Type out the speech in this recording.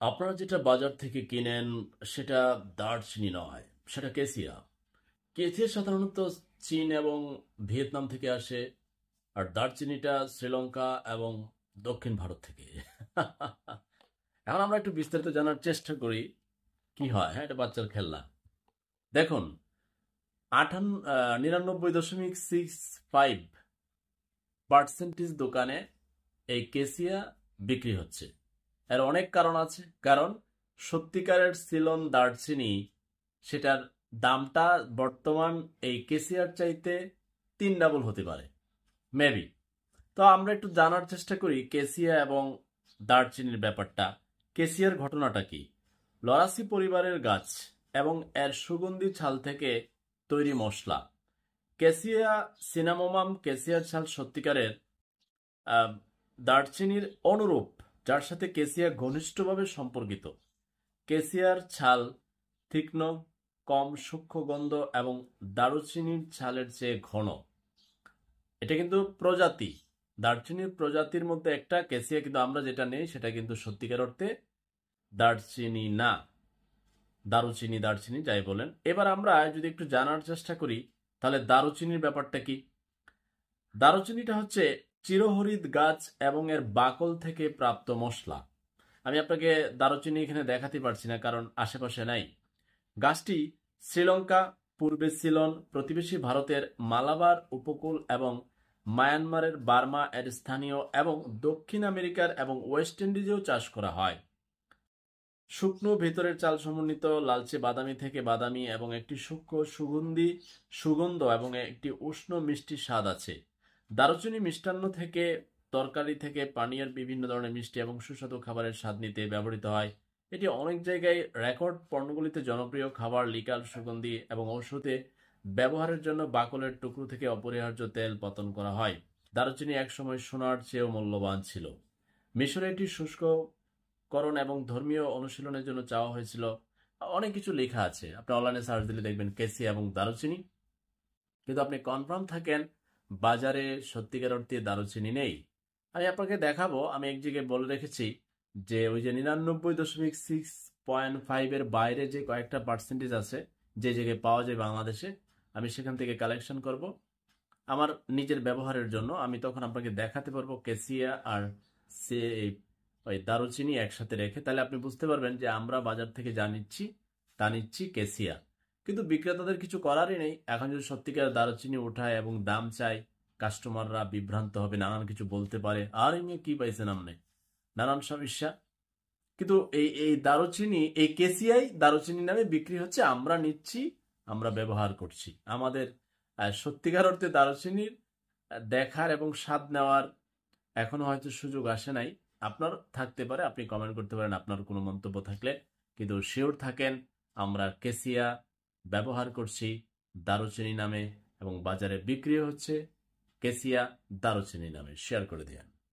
আপনারা যেটা বাজার থেকে কিনেন সেটা দারচিনি নয়, সেটা কেসিয়া। কেসিয়া সাধারণত চীন এবং ভিয়েতনাম থেকে আসে, আর দারচিনিটা শ্রীলঙ্কা এবং দক্ষিণ ভারত থেকে। এখন আমরা একটু বিস্তারিত জানার চেষ্টা করি কি হয়। হ্যাঁ, এটা বাচ্চার খেলনা। দেখুন, 99.65% দোকানে এই কেসিয়া বিক্রি হচ্ছে। এর অনেক কারণ আছে। কারণ সত্যিকারের সিলন দারচিনি, সেটার দামটা বর্তমান এই কেসিয়ার চাইতে 3 ডাবল হতে পারে, মেবি। তো আমরা একটু জানার চেষ্টা করি কেসিয়া এবং দারচিনির ব্যাপারটা। কেসিয়ার ঘটনাটা কি? লরাসি পরিবারের গাছ এবং এর সুগন্ধি ছাল থেকে তৈরি মশলা। কেসিয়া সিনামোমাম কেসিয়ার ছাল সত্যিকারের দারচিনির অনুরূপ, যার সাথে কেসিয়া ঘনিষ্ঠভাবে সম্পর্কিত। কেসিয়ার ছাল তীক্ষ্ণ, কম সূক্ষ্ম গন্ধ এবং দারুচিনির ছালের চেয়ে ঘন। এটা কিন্তু প্রজাতি, দারচিনির প্রজাতির মধ্যে একটা কেসিয়া, কিন্তু আমরা যেটা নেই সেটা কিন্তু সত্যিকার অর্থে দারচিনি না। দারুচিনি, দারচিনি যাই বলেন। এবার আমরা যদি একটু জানার চেষ্টা করি, তাহলে দারুচিনির ব্যাপারটা কি। দারুচিনিটা হচ্ছে চিরহরিৎ গাছ এবং এর বাকল থেকে প্রাপ্ত মশলা। আমি আপনাকে দারুচিনি এখানে দেখাতে পারছি না, কারণ আশেপাশে নাই। গাছটি শ্রীলঙ্কা, পূর্বে সিলন, প্রতিবেশী ভারতের মালাবার উপকূল এবং মায়ানমারের বার্মা এর স্থানীয় এবং দক্ষিণ আমেরিকার এবং ওয়েস্ট ইন্ডিজেও চাষ করা হয়। শুকনো ভেতরের চাল সমন্বিত, লালচে বাদামি থেকে বাদামি এবং একটি সূক্ষ্ম সুগন্ধ এবং একটি উষ্ণ মিষ্টি স্বাদ আছে। দারুচিনি মিষ্টান্ন থেকে, তরকারি থেকে, পানীয়ের বিভিন্ন ধরনের মিষ্টি এবং সুস্বাদু খাবারের স্বাদ নিতে ব্যবহৃত হয়। এটি অনেক জায়গায় রেকর্ড পণ্যগুলিতে জনপ্রিয় খাবার, লিকার, সুগন্ধি এবং ঔষধে ব্যবহারের জন্য বাকলের টুকরো থেকে অপরিহার্য তেল পতন করা হয়। দারুচিনি একসময় সোনার চেয়েও মূল্যবান ছিল। মিশরে এটি শুষ্ককরণ এবং ধর্মীয় অনুশীলনের জন্য চাওয়া হয়েছিল। অনেক কিছু লেখা আছে, আপনি অনলাইনে সার্চ দিলে দেখবেন কেসিয়া এবং দারুচিনি। কিন্তু আপনি কনফার্ম থাকেন বাজারে সত্যিকার অর্থে দারুচিনি নেই। আমি আপনাকে দেখাবো, আমি এক জায়গায় বলে রেখেছি যে ওই যে 99.6.5 এর বাইরে যে কয়েকটা পার্সেন্টেজ আছে যে জায়গায় পাওয়া যায় বাংলাদেশে, আমি সেখান থেকে কালেকশন করব আমার নিজের ব্যবহারের জন্য। আমি তখন আপনাকে দেখাতে পারবো কেসিয়া আর সে ওই দারুচিনি একসাথে রেখে, তাহলে আপনি বুঝতে পারবেন যে আমরা বাজার থেকে যা নিচ্ছি তা নিচ্ছি কেসিয়া। কিন্তু বিক্রেতাদের কিছু করারই নেই। এখন যদি সত্যিকার দারুচিনি উঠায় এবং দাম চাই, কাস্টমাররা বিভ্রান্ত হবে, নানান কিছু বলতে পারে, আর এমনি কি পাইছেন আপনি, নানান সমস্যা। কিন্তু এই এই দারুচিনি, এই কেসিআই দারুচিনি নামে বিক্রি হচ্ছে, আমরা নিচ্ছি, আমরা ব্যবহার করছি। আমাদের সত্যিকার অর্থে দারুচিনির দেখার এবং স্বাদ নেওয়ার এখনো হয়তো সুযোগ আসে নাই। আপনার থাকতে পারে, আপনি কমেন্ট করতে পারেন আপনার কোনো মন্তব্য থাকলে। কিন্তু শিওর থাকেন আমরা কেসিয়া ব্যবহার করছি দারুচিনি নামে, এবং বাজারে বিক্রি হচ্ছে কেসিয়া দারুচিনি নামে। শেয়ার করে দিন।